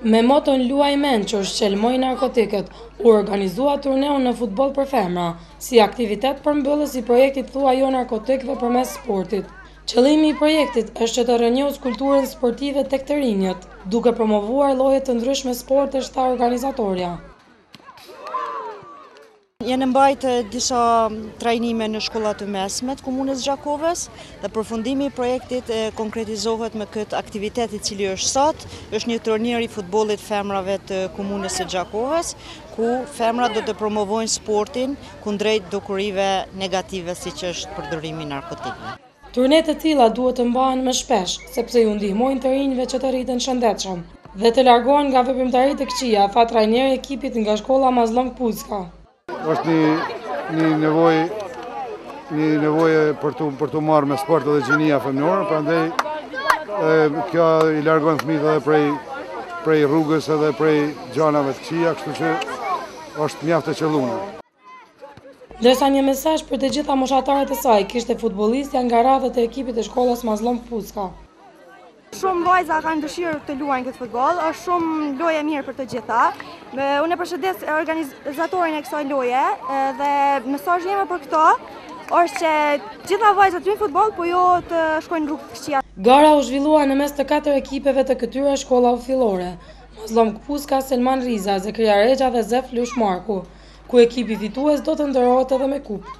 Me moton Luaj mençur, shqelmoj narkotikët, u organizua turneu në futboll për femra, si aktivitet përmbyllës i projektit Thua Jo narkotikëve përmes sportit. Qëllimi i projektit është që të rënjos kulturën sportive tek të rinjët, duke promovuar lloje të ndryshme sportesh tha organizatorja. Jenë mbajtë disa trajnime në shkollat të mesme të komunës Gjakovës dhe përfundimi i projektit konkretizohet me këtë aktivitet i cili është sot, është një turnir i futbollit femrave të komunës së Gjakovës, ku femrat do të promovojnë sportin kundrejt dukurive negative siç është përdorimi i narkotikëve. Turnet e tilla duhet të mbahen më shpesh, sepse ju ndihmojnë të rinjve që të rriten shëndetshëm dhe të largohen nga veprimtaritë të këqija, tha trajneri i ekipit nga shkolla Mazlong Pucka. Është një nevojë për të marrë me sport edhe gjinia femnore, prandaj kjo i largon fëmijët edhe prej rrugës edhe prej gjanave të këqija, kështu që është mjaft e qelluar. Ndërsa një mesazh për të gjitha moshatarët e saj kishte futbollistja nga radhët e ekipit të shkollës Mazlong Pucka. Shumë vajza kanë dëshirë të luajnë këtë futboll, është shumë lojë e mirë për të gjitha. Unë e përshëndes organizatorin e kësaj loje dhe mesazhi im për këto është që gjitha vajzat luajnë futboll, po jo të shkojnë rrugë të këqija. Gara u zhvillua në mes të 4 ekipeve të këtyre shkollave fillore, Mazlong Pucka, Selman Riza, Zekria Rexha dhe Zef Lush Marku, ku ekipi fitues do të nderohet edhe me kupë.